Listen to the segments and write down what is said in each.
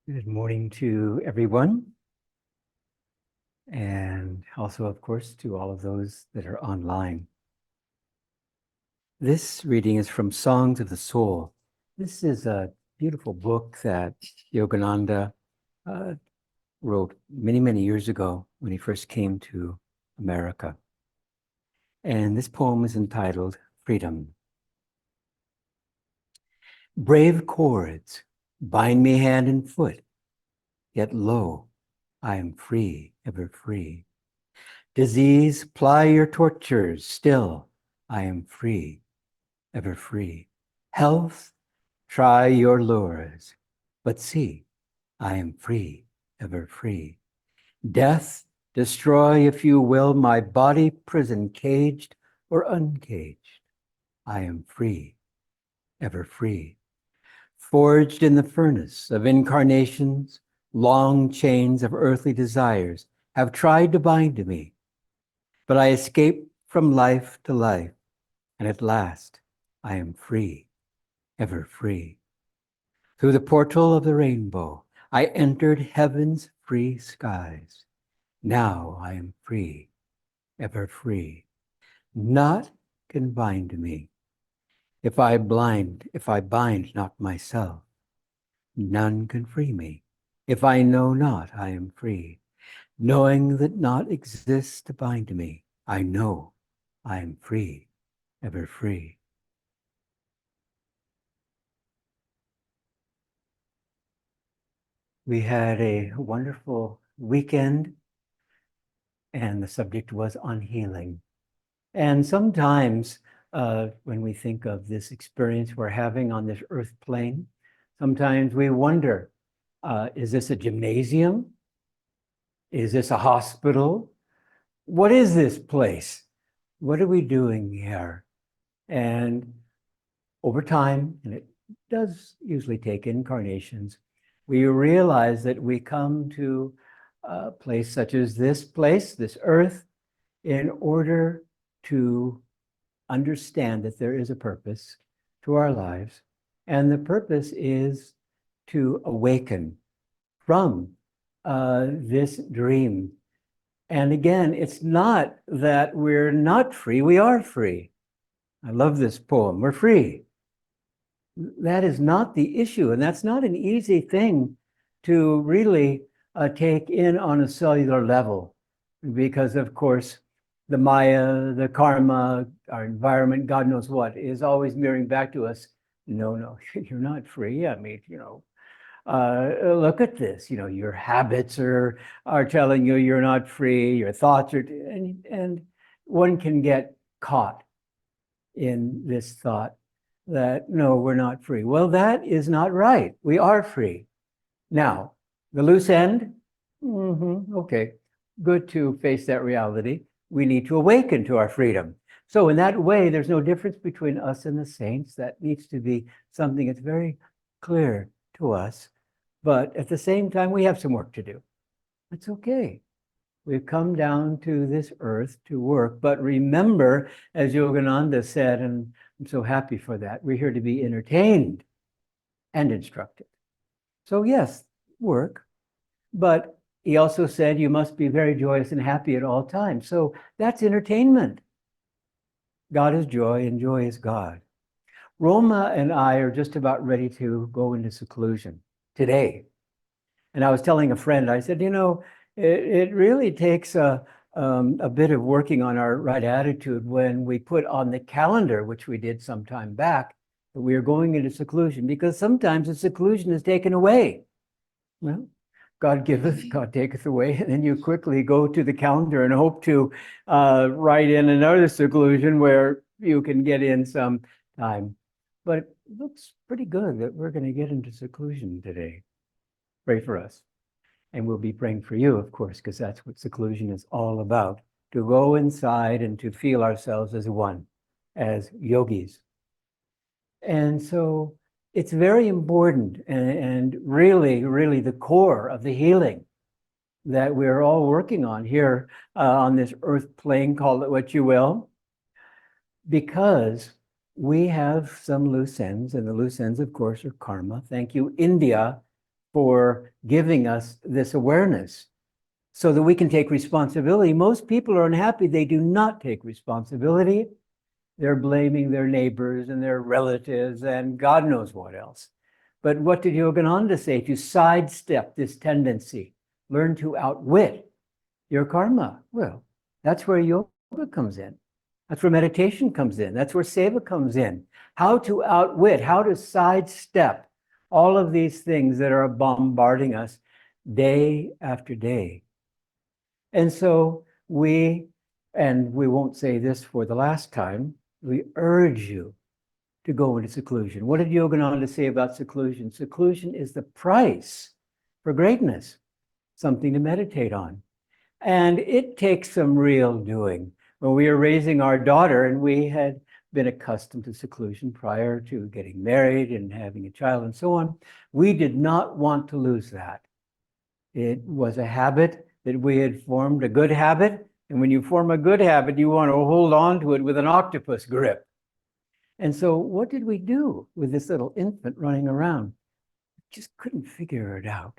Good morning to everyone, and also, of course, to all of those that are online. This reading is from Songs of the Soul. This is a beautiful book that Yogananda wrote many, many years ago when he first came to America. And this poem is entitled Freedom. Brave cords bind me hand and foot, yet lo, I am free, ever free. Disease, ply your tortures, still I am free, ever free. Health, try your lures, but see, I am free, ever free. Death, destroy if you will my body, prison caged or uncaged. I am free, ever free. Forged in the furnace of incarnations, long chains of earthly desires have tried to bind me. But I escape from life to life, and at last I am free, ever free. Through the portal of the rainbow, I entered heaven's free skies. Now I am free, ever free. Naught can bind me. If I bind not myself, none can free me. If I know not, I am free. Knowing that naught exists to bind me, I know I am free, ever free. We had a wonderful weekend, and the subject was on healing. And sometimes when we think of this experience we're having on this earth plane, sometimes we wonder, is this a gymnasium? Is this a hospital? What is this place? What are we doing here? And over time, and it does usually take incarnations, we realize that we come to a place such as this place, this earth, in order to understand that there is a purpose to our lives. And the purpose is to awaken from this dream. And again, it's not that we're not free, we are free. I love this poem, we're free. That is not the issue, and that's not an easy thing to really take in on a cellular level, because of course the Maya, the karma, our environment, God knows what, is always mirroring back to us. No, you're not free. I mean, look at this. Your habits are telling you you're not free. Your thoughts are, and one can get caught in this thought that, no, we're not free. Well, that is not right. We are free. Now, the loose end, okay, good to face that reality. We need to awaken to our freedom. So in that way, there's no difference between us and the saints. That needs to be something that's very clear to us. But at the same time, we have some work to do. It's okay. We've come down to this earth to work. But remember, as Yogananda said, and I'm so happy for that, we're here to be entertained and instructed. So yes, work, but he also said you must be very joyous and happy at all times. So that's entertainment. God is joy and joy is God. Roma and I are just about ready to go into seclusion today. And I was telling a friend, I said, it really takes a bit of working on our right attitude when we put on the calendar, which we did some time back, that we are going into seclusion, because sometimes the seclusion is taken away. Well, God giveth, God taketh away, and then you quickly go to the calendar and hope to write in another seclusion where you can get in some time. But it looks pretty good that we're going to get into seclusion today. Pray for us. And we'll be praying for you, of course, because that's what seclusion is all about, to go inside and to feel ourselves as one, as yogis. And so it's very important and really, really the core of the healing that we're all working on here on this earth plane, call it what you will, because we have some loose ends, and the loose ends, of course, are karma. Thank you, India, for giving us this awareness so that we can take responsibility. Most people are unhappy. They do not take responsibility. They're blaming their neighbors and their relatives and God knows what else. But what did Yogananda say? To sidestep this tendency, learn to outwit your karma. Well, that's where yoga comes in. That's where meditation comes in. That's where seva comes in. How to outwit, how to sidestep all of these things that are bombarding us day after day. And so we won't say this for the last time, we urge you to go into seclusion. What did Yogananda say about seclusion? Seclusion is the price for greatness, something to meditate on. And it takes some real doing. When we were raising our daughter, and we had been accustomed to seclusion prior to getting married and having a child and so on, we did not want to lose that. It was a habit that we had formed, a good habit. And when you form a good habit, you want to hold on to it with an octopus grip. And so what did we do with this little infant running around? Just couldn't figure it out.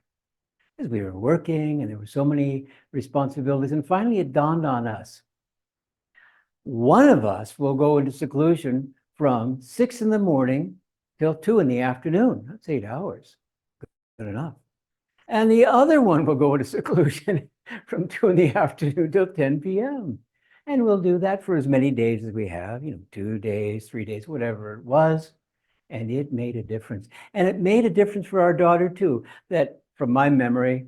Because we were working and there were so many responsibilities. And finally it dawned on us. One of us will go into seclusion from 6 in the morning till 2 in the afternoon. That's 8 hours. Good enough. And the other one will go into seclusion from 2 in the afternoon till 10 p.m. And we'll do that for as many days as we have, 2 days, 3 days, whatever it was. And it made a difference. And it made a difference for our daughter too, that from my memory,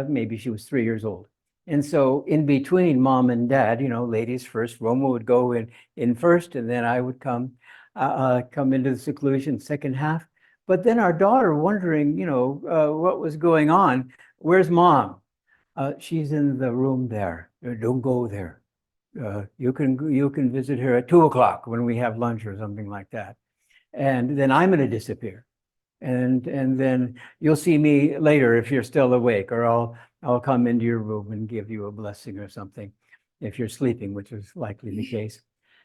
maybe she was 3 years old. And so in between mom and dad, ladies first, Roma would go in first, and then I would come into the seclusion second half. But then our daughter wondering, what was going on. Where's mom? She's in the room there. Don't go there. You can visit her at 2 o'clock when we have lunch or something like that. And then I'm going to disappear. And then you'll see me later if you're still awake, or I'll come into your room and give you a blessing or something if you're sleeping, which is likely the case.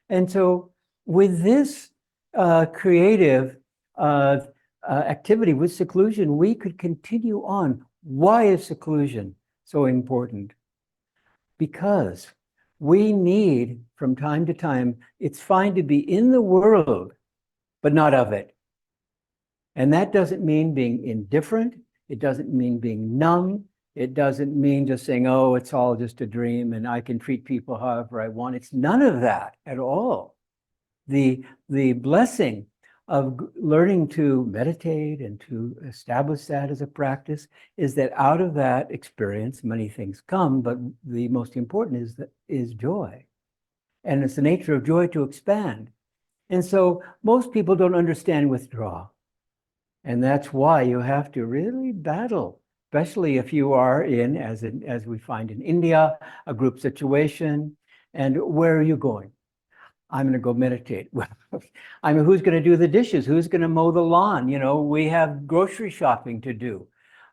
And so with this creative activity with seclusion, we could continue on. Why is seclusion so important? Because we need, from time to time, it's fine to be in the world, but not of it. And that doesn't mean being indifferent. It doesn't mean being numb. It doesn't mean just saying, oh, it's all just a dream and I can treat people however I want. It's none of that at all. The blessing of learning to meditate and to establish that as a practice is that out of that experience, many things come, but the most important is joy. And it's the nature of joy to expand. And so most people don't understand withdrawal. And that's why you have to really battle, especially if you are as we find in India, a group situation. And where are you going? I'm going to go meditate. Well, who's going to do the dishes? Who's going to mow the lawn? We have grocery shopping to do.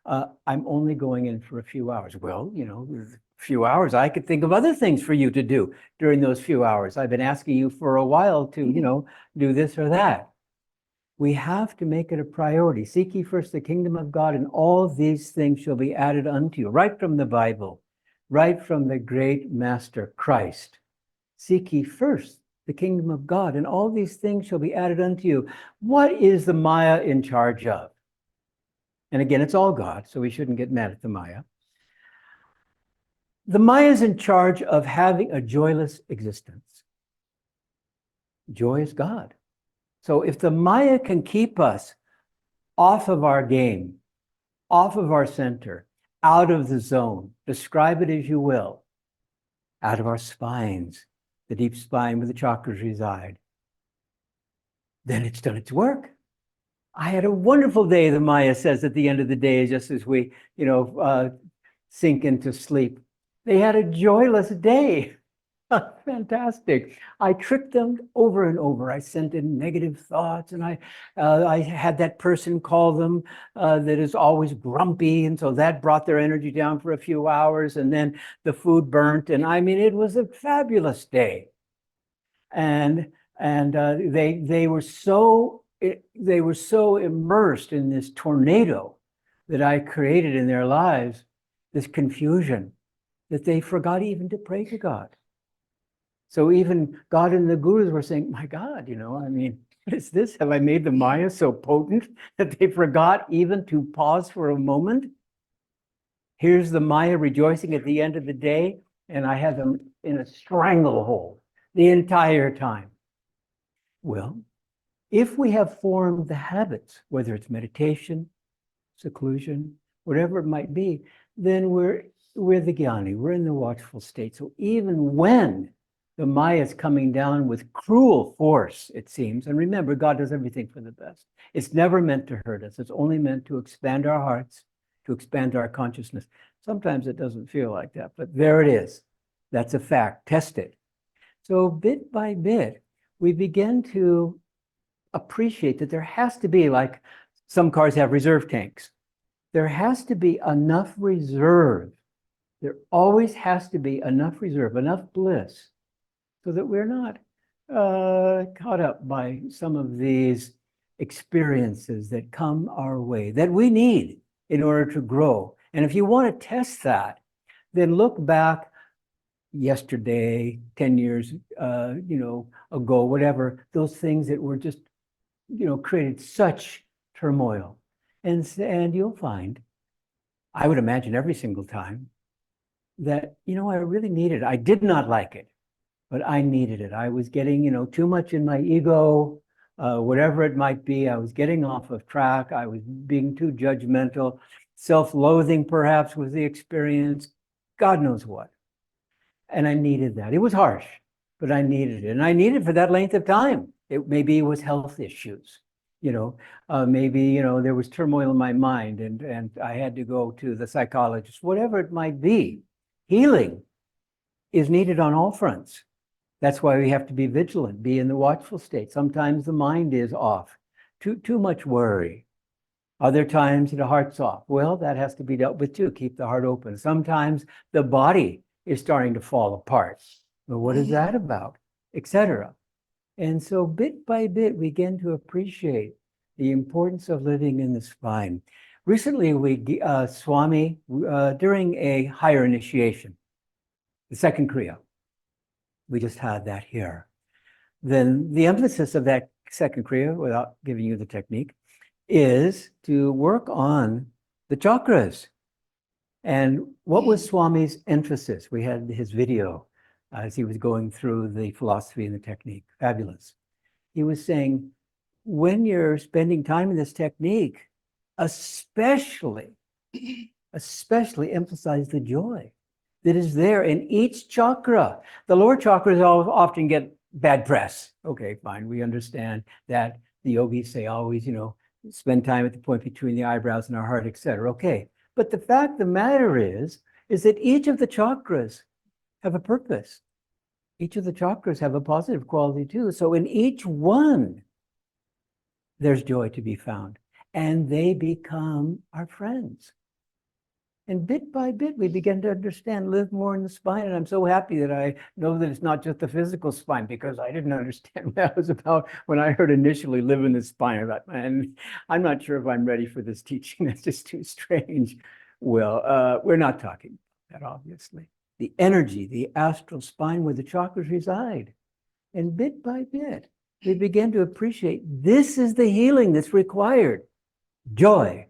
I'm only going in for a few hours. Well, a few hours, I could think of other things for you to do during those few hours. I've been asking you for a while to, do this or that. We have to make it a priority. Seek ye first the kingdom of God, and all these things shall be added unto you. Right from the Bible, right from the great master Christ. Seek ye first the kingdom of God, and all these things shall be added unto you. What is the Maya in charge of? And again, it's all God, so we shouldn't get mad at the Maya. The Maya is in charge of having a joyless existence. Joy is God. So if the Maya can keep us off of our game, off of our center, out of the zone, describe it as you will, out of our spines, the deep spine where the chakras reside, then it's done its work. I had a wonderful day, the Maya says at the end of the day, just as we, sink into sleep. They had a joyless day. Fantastic. I tricked them over and over. I sent in negative thoughts, and I had that person call them that is always grumpy, and so that brought their energy down for a few hours, and then the food burnt, and it was a fabulous day. And they were so immersed in this tornado that I created in their lives, this confusion, that they forgot even to pray to God. So even God and the gurus were saying, my God, I mean, what is this? Have I made the Maya so potent that they forgot even to pause for a moment? Here's the Maya rejoicing at the end of the day, and I have them in a stranglehold the entire time. Well, if we have formed the habits, whether it's meditation, seclusion, whatever it might be, then we're the jnani, we're in the watchful state. So even when the Maya is coming down with cruel force, it seems, and remember, God does everything for the best. It's never meant to hurt us. It's only meant to expand our hearts, to expand our consciousness. Sometimes it doesn't feel like that, but there it is. That's a fact. Test it. So bit by bit, we begin to appreciate that there has to be, like some cars have reserve tanks. There has to be enough reserve. There always has to be enough reserve, enough bliss, so that we're not caught up by some of these experiences that come our way that we need in order to grow. And if you want to test that, then look back yesterday, 10 years ago, whatever, those things that were just created such turmoil. And you'll find, I would imagine every single time, that, I really needed it. I did not like it, but I needed it. I was getting, too much in my ego, whatever it might be. I was getting off of track. I was being too judgmental. Self-loathing, perhaps, was the experience. God knows what. And I needed that. It was harsh, but I needed it. And I needed it for that length of time. Maybe it was health issues. Maybe, there was turmoil in my mind and I had to go to the psychologist, whatever it might be. Healing is needed on all fronts. That's why we have to be vigilant, be in the watchful state. Sometimes the mind is off, too much worry. Other times the heart's off. Well, that has to be dealt with too. Keep the heart open. Sometimes the body is starting to fall apart. Well, what is that about? Etc. And so bit by bit, we begin to appreciate the importance of living in the spine. Recently, Swami, during a higher initiation, the second Kriya, we just had that here. Then the emphasis of that second Kriya, without giving you the technique, is to work on the chakras. And what was Swami's emphasis? We had his video as he was going through the philosophy and the technique. Fabulous. He was saying, when you're spending time in this technique, especially emphasize the joy that is there in each chakra. The lower chakras often get bad press. Okay, fine. We understand that. The yogis say always, spend time at the point between the eyebrows and our heart, etc. Okay. But the fact of the matter is that each of the chakras have a purpose. Each of the chakras have a positive quality too. So in each one, there's joy to be found. And they become our friends. And bit by bit, we begin to understand, live more in the spine. And I'm so happy that I know that it's not just the physical spine, because I didn't understand what that was about when I heard initially live in the spine. I thought, man, I'm not sure if I'm ready for this teaching. That's just too strange. Well, we're not talking about that, obviously. The energy, the astral spine where the chakras reside. And bit by bit, we begin to appreciate this is the healing that's required. Joy.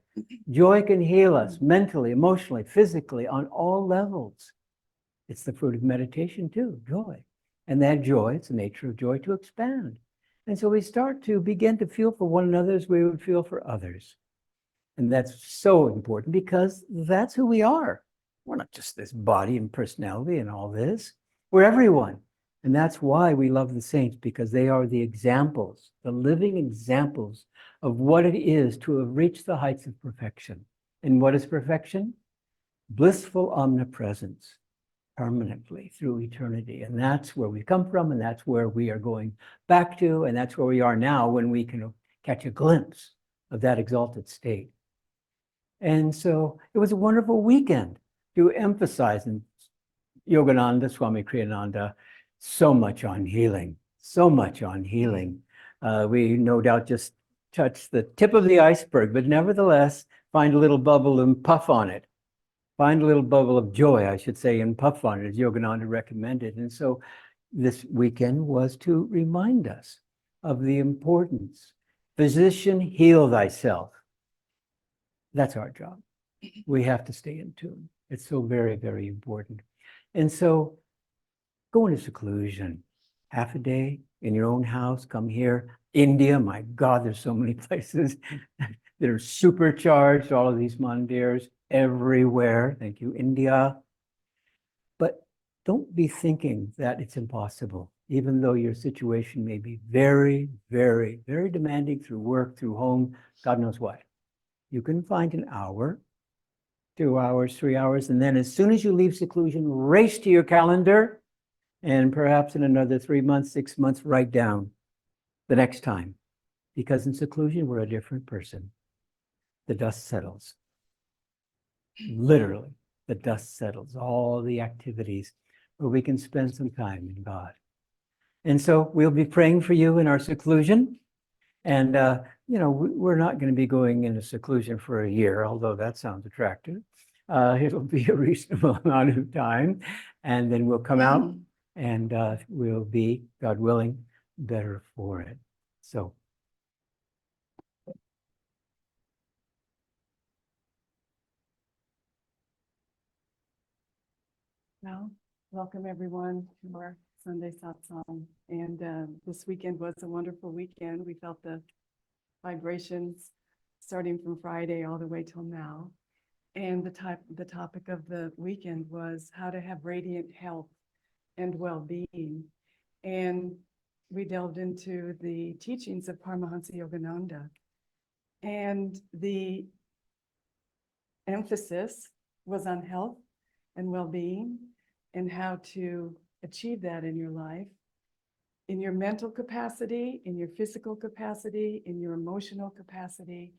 Joy can heal us mentally, emotionally, physically, on all levels. It's the fruit of meditation too, joy. And that joy, it's the nature of joy to expand. And so we start to begin to feel for one another as we would feel for others. And that's so important because that's who we are. We're not just this body and personality and all this. We're everyone. And that's why we love the saints, because they are the examples, the living examples of what it is to have reached the heights of perfection. And what is perfection? Blissful omnipresence, permanently through eternity. And that's where we come from, and that's where we are going back to, and that's where we are now when we can catch a glimpse of that exalted state. And so it was a wonderful weekend to emphasize, and Yogananda, Swami Kriyananda, so much on healing, so much on healing. We no doubt just touched the tip of the iceberg, but nevertheless, find a little bubble and puff on it. Find a little bubble of joy, I should say, and puff on it, as Yogananda recommended. And so this weekend was to remind us of the importance. Physician, heal thyself. That's our job. We have to stay in tune. It's so very, very important. And so go into seclusion, half a day in your own house, come here. India, my God, there's so many places that are supercharged, all of these mandirs everywhere. Thank you, India. But don't be thinking that it's impossible, even though your situation may be very, very, very demanding through work, through home, God knows what. You can find an hour, 2 hours, 3 hours, and then as soon as you leave seclusion, race to your calendar, and perhaps in another 3 months, 6 months, write down the next time. Because in seclusion, we're a different person. The dust settles. Literally, the dust settles. All the activities where we can spend some time in God. And so we'll be praying for you in our seclusion. And, we're not going to be going into seclusion for a year, although that sounds attractive. It'll be a reasonable amount of time. And then we'll come out and we'll be, God willing, better for it. So. Well, welcome everyone to our Sunday Satsang. And this weekend was a wonderful weekend. We felt the vibrations starting from Friday all the way till now. And the topic of the weekend was how to have radiant health and well-being. And we delved into the teachings of Paramahansa Yogananda. And the emphasis was on health and well-being and how to achieve that in your life, in your mental capacity, in your physical capacity, in your emotional capacity,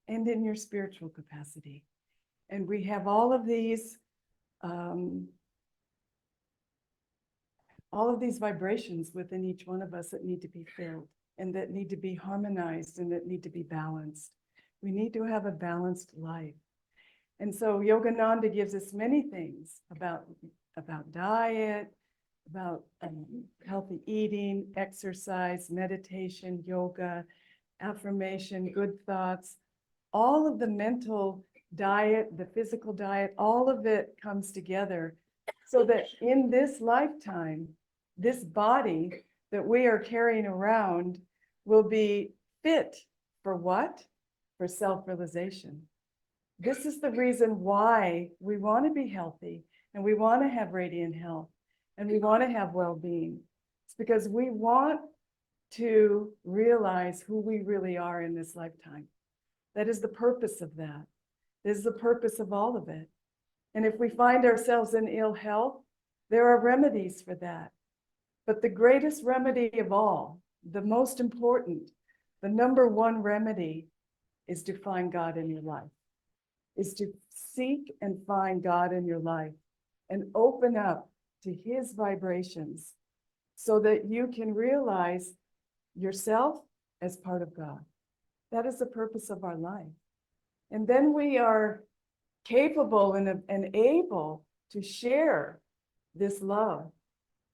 and in your spiritual capacity. And we have all of these vibrations within each one of us that need to be filled and that need to be harmonized and that need to be balanced. We need to have a balanced life. And so Yogananda gives us many things about diet, about healthy eating, exercise, meditation, yoga, affirmation, good thoughts, all of the mental diet, the physical diet, all of it comes together so that in this lifetime, this body that we are carrying around will be fit for what? For self-realization. This is the reason why we want to be healthy and we want to have radiant health and we want to have well-being. It's because we want to realize who we really are in this lifetime. That is the purpose of that. This is the purpose of all of it. And if we find ourselves in ill health, there are remedies for that. But the greatest remedy of all, the most important, the number one remedy is to find God in your life. Is to seek and find God in your life and open up to his vibrations so that you can realize yourself as part of God. That is the purpose of our life. And then we are capable and able to share this love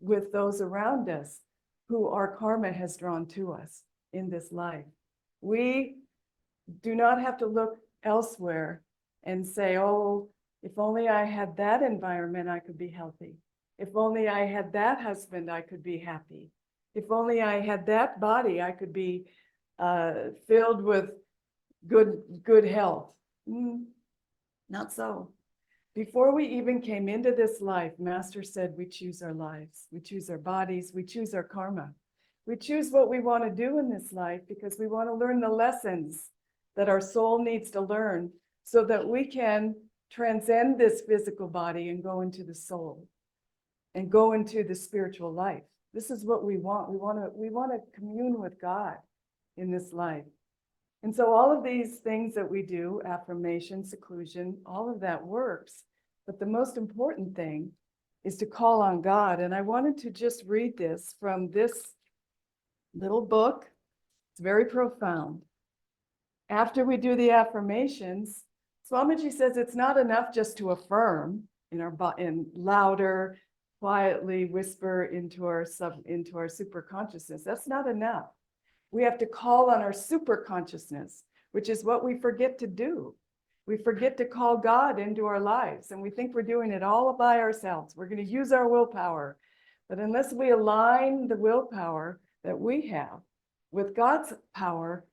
with those around us who our karma has drawn to us in this life. We do not have to look elsewhere and say, oh, if only I had that environment, I could be healthy. If only I had that husband, I could be happy. If only I had that body, I could be filled with good health. Not so. Before we even came into this life, Master said we choose our lives. We choose our bodies. We choose our karma. We choose what we want to do in this life because we want to learn the lessons that our soul needs to learn so that we can transcend this physical body and go into the soul and go into the spiritual life. This is what we want. We want to commune with God in this life. And so all of these things that we do, affirmation, seclusion, all of that works. But the most important thing is to call on God. And I wanted to just read this from this little book. It's very profound. After we do the affirmations, Swamiji says it's not enough just to affirm in louder, quietly whisper into our super consciousness. That's not enough. We have to call on our super consciousness, which is what we forget to do. We forget to call God into our lives, and we think we're doing it all by ourselves. We're going to use our willpower. But unless we align the willpower that we have with God's power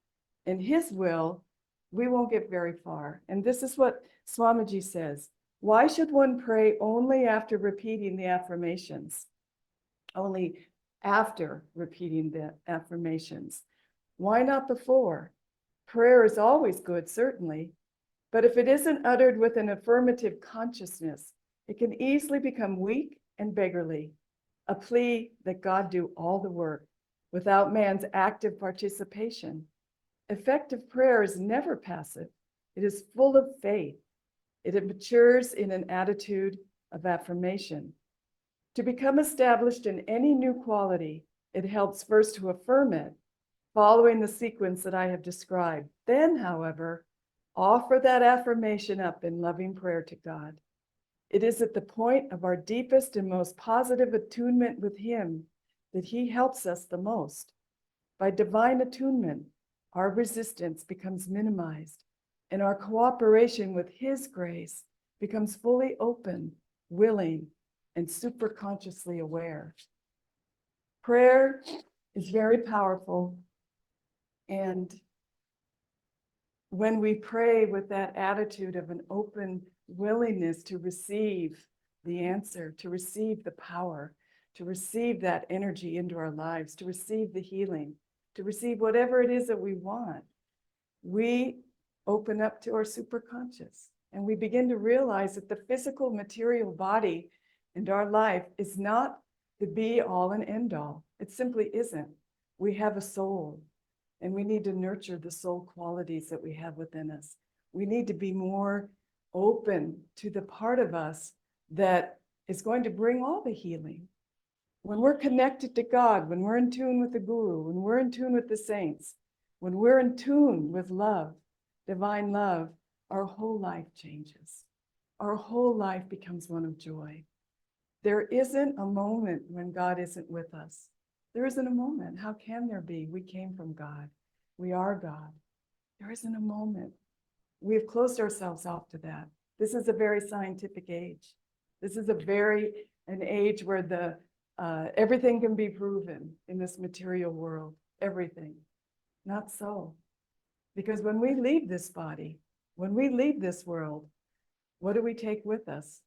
and his will, we won't get very far. And this is what Swamiji says. Why should one pray only after repeating the affirmations? Only after repeating the affirmations. Why not before? Prayer is always good, certainly, but if it isn't uttered with an affirmative consciousness, it can easily become weak and beggarly, a plea that God do all the work without man's active participation. Effective prayer is never passive. It is full of faith. It matures in an attitude of affirmation. To become established in any new quality, it helps first to affirm it, following the sequence that I have described. Then, however, offer that affirmation up in loving prayer to God. It is at the point of our deepest and most positive attunement with him that he helps us the most. By divine attunement, our resistance becomes minimized, and our cooperation with his grace becomes fully open, willing, and superconsciously aware. Prayer is very powerful, and when we pray with that attitude of an open willingness to receive the answer, to receive the power, to receive that energy into our lives, to receive the healing, to receive whatever it is that we want, we open up to our superconscious, and we begin to realize that the physical material body and our life is not the be all and end all. It simply isn't. We have a soul, and we need to nurture the soul qualities that we have within us. We need to be more open to the part of us that is going to bring all the healing. When we're connected to God, when we're in tune with the Guru, when we're in tune with the saints, when we're in tune with love, divine love, our whole life changes. Our whole life becomes one of joy. There isn't a moment when God isn't with us. There isn't a moment. How can there be? We came from God. We are God. There isn't a moment. We've closed ourselves off to that. This is a very scientific age. This is an age where everything can be proven in this material world. Everything. Not so. Because when we leave this body, when we leave this world, what do we take with us?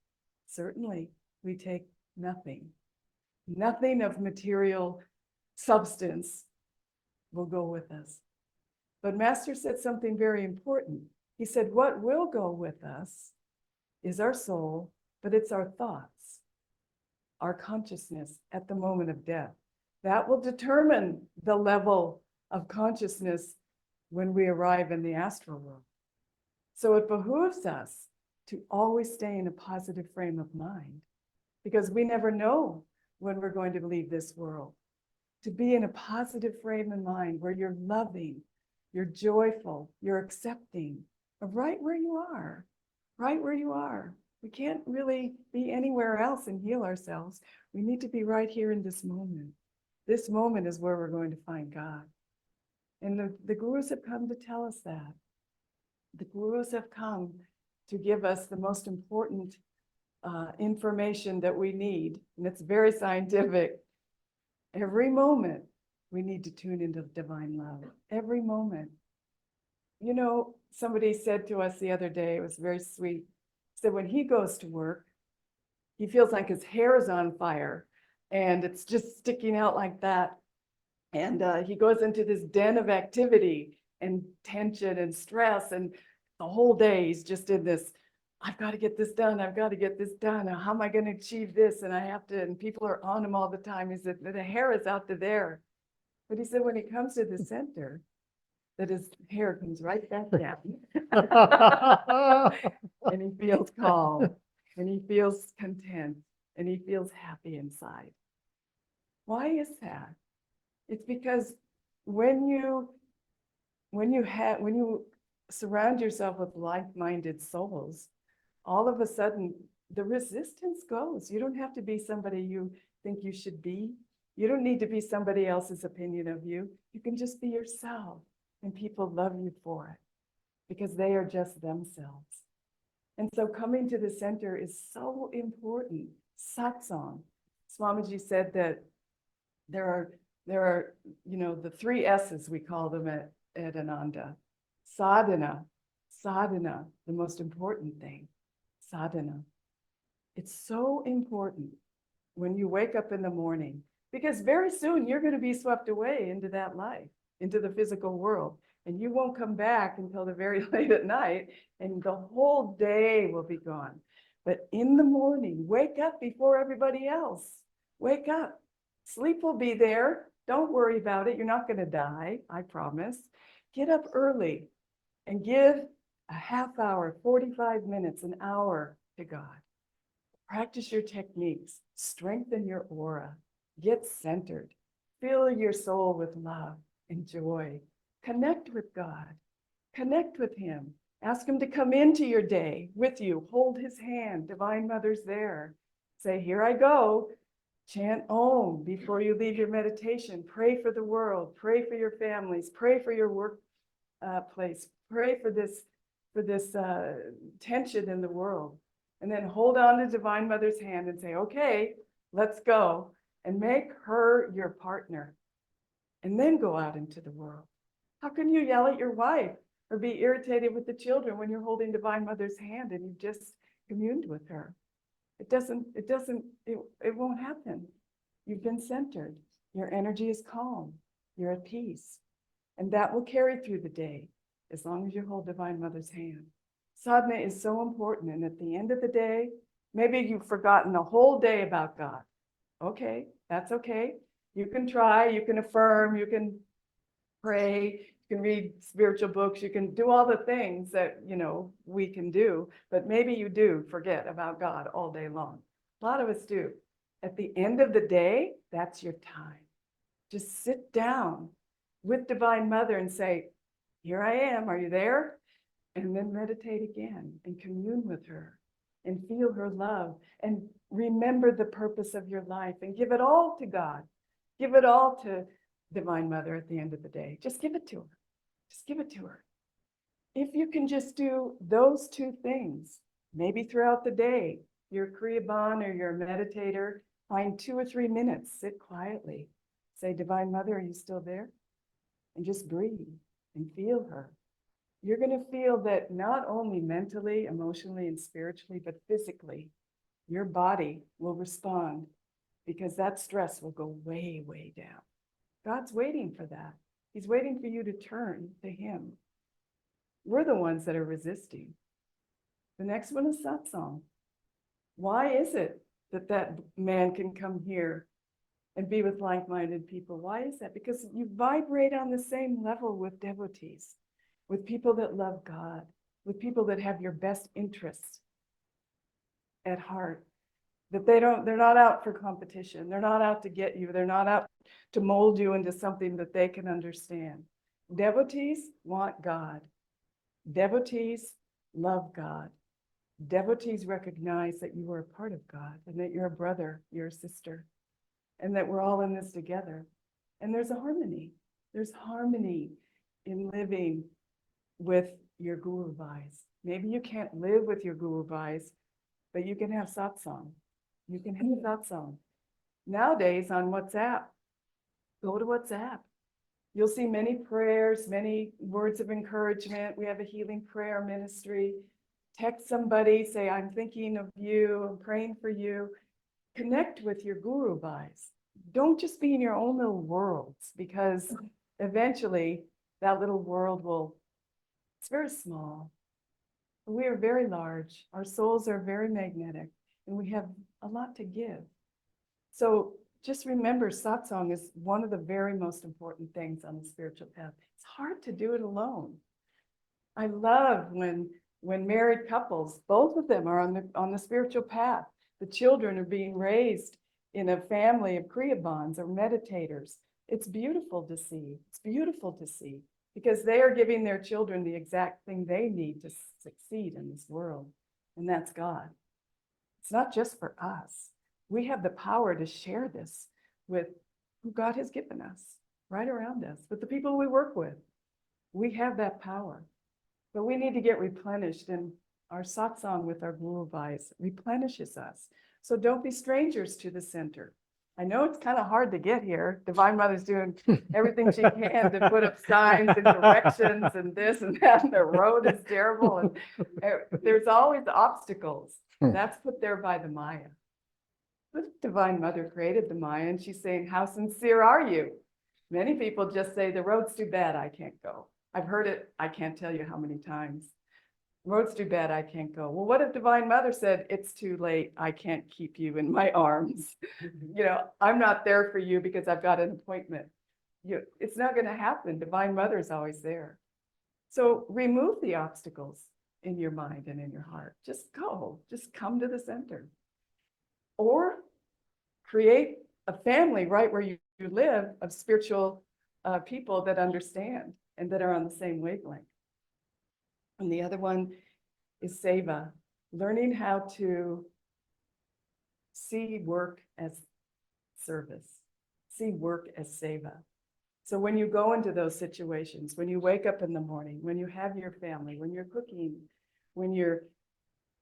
Certainly, we take nothing. Nothing of material substance will go with us. But Master said something very important. He said, what will go with us is our soul, but it's our thoughts, our consciousness at the moment of death. That will determine the level of consciousness when we arrive in the astral world. So it behooves us to always stay in a positive frame of mind, because we never know when we're going to leave this world. To be in a positive frame of mind where you're loving, you're joyful, you're accepting of right where you are, right where you are. We can't really be anywhere else and heal ourselves. We need to be right here in this moment. This moment is where we're going to find God. And the gurus have come to tell us that. The gurus have come to give us the most important information that we need, and it's very scientific. Every moment we need to tune into divine love. Every moment. You know, somebody said to us the other day, it was very sweet, said when he goes to work, he feels like his hair is on fire and it's just sticking out like that. And he goes into this den of activity and tension and stress, and the whole day he's just in this, I've got to get this done. I've got to get this done. How am I going to achieve this? And I have to, and people are on him all the time. He said, the hair is out to there. But he said, when he comes to the center, that his hair comes right back down. And he feels calm, and he feels content, and he feels happy inside. Why is that? It's because when you surround yourself with like-minded souls, all of a sudden the resistance goes. You don't have to be somebody you think you should be. You don't need to be somebody else's opinion of you. You can just be yourself, and people love you for it because they are just themselves. And so coming to the center is so important. Satsang. Swamiji said that there are, the three S's, we call them at Ananda. Sadhana, the most important thing. Sadhana. It's so important when you wake up in the morning, because very soon you're going to be swept away into that life, into the physical world, and you won't come back until the very late at night, and the whole day will be gone. But in the morning, wake up before everybody else. Wake up. Sleep will be there. Don't worry about it. You're not going to die, I promise. Get up early and give a half hour, 45 minutes, an hour to God. Practice your techniques, strengthen your aura, get centered, fill your soul with love and joy, connect with God, connect with Him, ask Him to come into your day with you, hold His hand, Divine Mother's there. Say, here I go. Chant Om before you leave your meditation. Pray for the world, pray for your families, pray for your work place, pray for this tension in the world. And then hold on to Divine Mother's hand and say, okay, let's go, and make her your partner. And then go out into the world. How can you yell at your wife or be irritated with the children when you're holding Divine Mother's hand and you've just communed with her? It won't happen. You've been centered. Your energy is calm. You're at peace. And that will carry through the day as long as you hold Divine Mother's hand. Sadhana is so important. And at the end of the day, maybe you've forgotten the whole day about God. Okay, that's okay. You can try, you can affirm, you can pray, you can read spiritual books, you can do all the things that, we can do, but maybe you do forget about God all day long. A lot of us do. At the end of the day, that's your time. Just sit down with Divine Mother and say, here I am, are you there? And then meditate again and commune with her and feel her love and remember the purpose of your life and give it all to God. Give it all to Divine Mother at the end of the day. Just give it to her. Just give it to her. If you can just do those two things, maybe throughout the day, you're a Kriyaban or you're a meditator, find 2 or 3 minutes, sit quietly. Say, Divine Mother, are you still there? And just breathe and feel her. You're going to feel that not only mentally, emotionally, and spiritually, but physically, your body will respond because that stress will go way, way down. God's waiting for that. He's waiting for you to turn to Him. We're the ones that are resisting. The next one is Satsang. Why is it that man can come here and be with like-minded people? Why is that? Because you vibrate on the same level with devotees, with people that love God, with people that have your best interests at heart. That they're not out for competition. They're not out to get you. They're not out to mold you into something that they can understand. Devotees want God. Devotees love God. Devotees recognize that you are a part of God and that you're a brother, you're a sister, and that we're all in this together. And there's a harmony. There's harmony in living with your Guru Vais. Maybe you can't live with your Guru Vais, but you can have satsang. You can have satsang. Nowadays on WhatsApp, go to WhatsApp. You'll see many prayers, many words of encouragement. We have a healing prayer ministry. Text somebody, say, I'm thinking of you, I'm praying for you. Connect with your Guru Vais. Don't just be in your own little worlds, because eventually that little world it's very small. We are very large. Our souls are very magnetic, and we have a lot to give. So just remember, satsang is one of the very most important things on the spiritual path. It's hard to do it alone. I love when married couples, both of them are on the spiritual path. The children are being raised in a family of Kriyabans or meditators. It's beautiful to see. It's beautiful to see. because they are giving their children the exact thing they need to succeed in this world, and that's God. It's not just for us. We have the power to share this with who God has given us right around us, with the people we work with. We have that power, but we need to get replenished, and our satsang with our guru vibes replenishes us. So don't be strangers to the center. I know it's kind of hard to get here. Divine Mother's doing everything she can to put up signs and directions and this and that, and the road is terrible, and there's always obstacles. That's put there by the Maya. The Divine Mother created the Maya, and she's saying, how sincere are you? Many people just say, the road's too bad, I can't go. I've heard it, I can't tell you how many times. Road's too bad, I can't go. Well, what if Divine Mother said, it's too late, I can't keep you in my arms? You know, I'm not there for you because I've got an appointment. It's not going to happen. Divine Mother is always there. So remove the obstacles in your mind and in your heart. Just go, just come to the center. Or create a family right where you live of spiritual people that understand and that are on the same wavelength. And the other one is seva, learning how to see work as service, see work as seva. So when you go into those situations, when you wake up in the morning, when you have your family, when you're cooking, when you're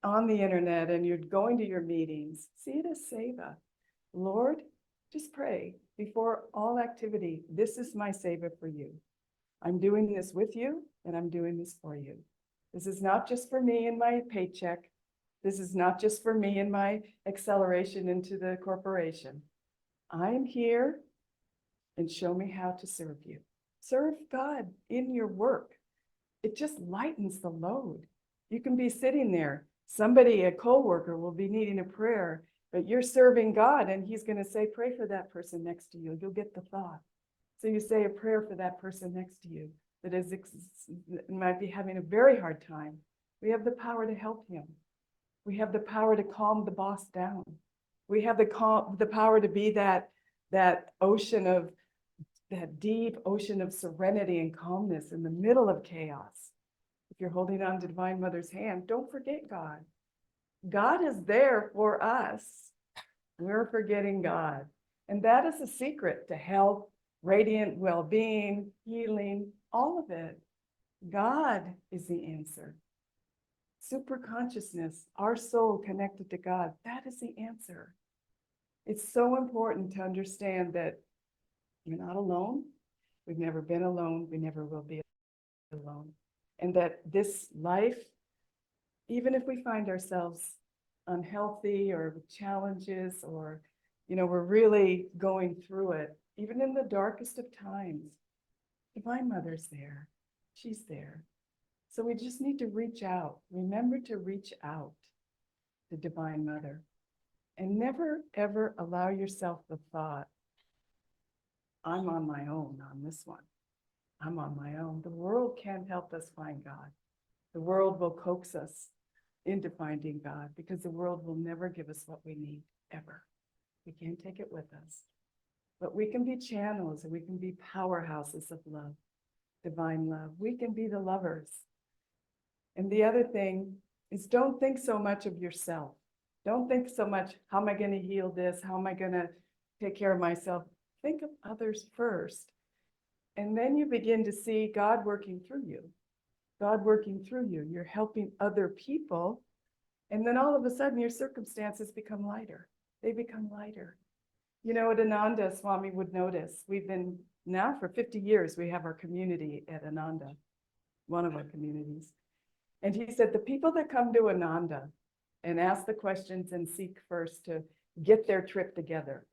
on the internet and you're going to your meetings, see it as seva. Lord, just pray before all activity. This is my seva for you. I'm doing this with you, and I'm doing this for you. This is not just for me and my paycheck. This is not just for me and my acceleration into the corporation. I am here, and show me how to serve you. Serve God in your work. It just lightens the load. You can be sitting there. Somebody, a coworker, will be needing a prayer, but you're serving God, and he's going to say, pray for that person next to you. You'll get the thought. So you say a prayer for that person next to you that might be having a very hard time. We have the power to help him. We have the power to calm the boss down. We have the power to be that deep ocean of serenity and calmness in the middle of chaos. If you're holding on to Divine Mother's hand, don't forget God. God is there for us. We're forgetting God. And that is the secret to health, radiant well-being, healing, all of it. God is the answer. Super consciousness, our soul connected to God, that is the answer. It's so important to understand that you're not alone. We've never been alone. We never will be alone. And that this life, even if we find ourselves unhealthy or with challenges, or, we're really going through it, even in the darkest of times, Divine Mother's there. She's there. So we just need to reach out. Remember to reach out to Divine Mother, and never, ever allow yourself the thought, I'm on my own on this one. I'm on my own. The world can't help us find God. The world will coax us into finding God, because the world will never give us what we need, ever. We can't take it with us. But we can be channels, and we can be powerhouses of love, divine love. We can be the lovers. And the other thing is, don't think so much of yourself. Don't think so much, how am I going to heal this? How am I going to take care of myself? Think of others first. And then you begin to see God working through you. God working through you. You're helping other people. And then all of a sudden your circumstances become lighter. They become lighter. What Ananda Swami would notice, we've been now for 50 years, we have our community at Ananda, one of our communities. And he said, the people that come to Ananda and ask the questions and seek first to get their trip together.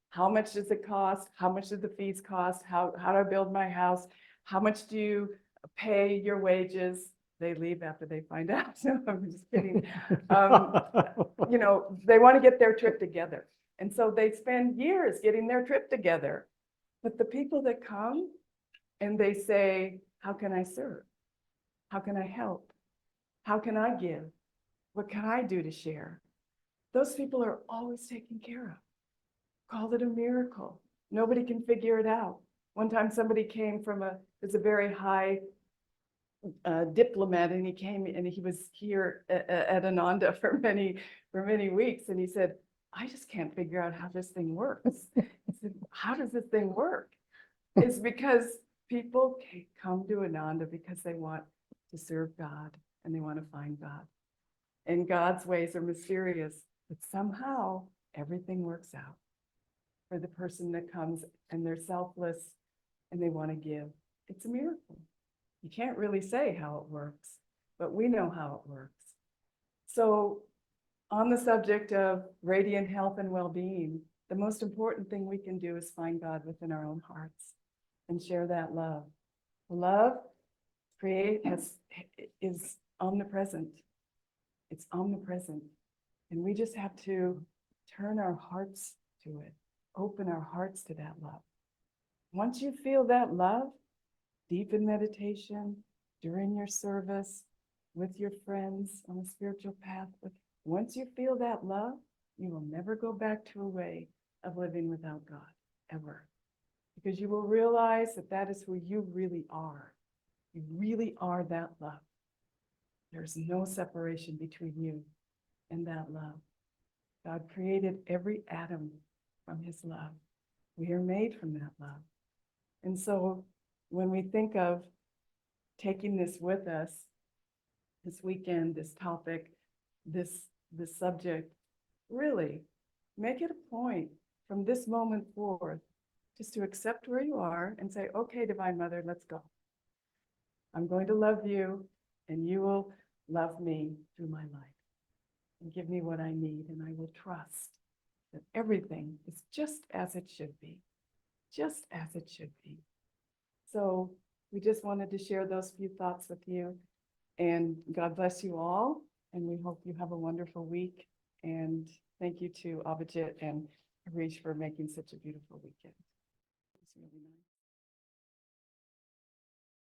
How much does it cost? How much do the fees cost? How do I build my house? How much do you pay your wages? They leave after they find out. No, I'm just kidding. They want to get their trip together. And so they spend years getting their trip together. But the people that come and they say, how can I serve? How can I help? How can I give? What can I do to share? Those people are always taken care of. Call it a miracle. Nobody can figure it out. One time somebody came from was a very high diplomat, and he came and he was here at Ananda for many weeks, and he said, I just can't figure out how this thing works. I said, how does this thing work? It's because people come to Ananda because they want to serve God and they want to find God. And God's ways are mysterious, but somehow everything works out for the person that comes and they're selfless and they want to give. It's a miracle. You can't really say how it works, but we know how it works. So on the subject of radiant health and well-being, the most important thing we can do is find God within our own hearts and share that love. Love is omnipresent. It's omnipresent. And we just have to turn our hearts to it, open our hearts to that love. Once you feel that love, deep in meditation, during your service, with your friends on a spiritual path, once you feel that love, you will never go back to a way of living without God, ever. Because you will realize that that is who you really are. You really are that love. There's no separation between you and that love. God created every atom from his love. We are made from that love. And so when we think of taking this with us, this weekend, this topic, this subject, really make it a point from this moment forth just to accept where you are and say, okay, Divine Mother, let's go. I'm going to love you and you will love me through my life and give me what I need, and I will trust that everything is just as it should be, just as it should be. So we just wanted to share those few thoughts with you, and God bless you all, and we hope you have a wonderful week. And thank you to Abhijit and Harish for making such a beautiful weekend. It's really nice.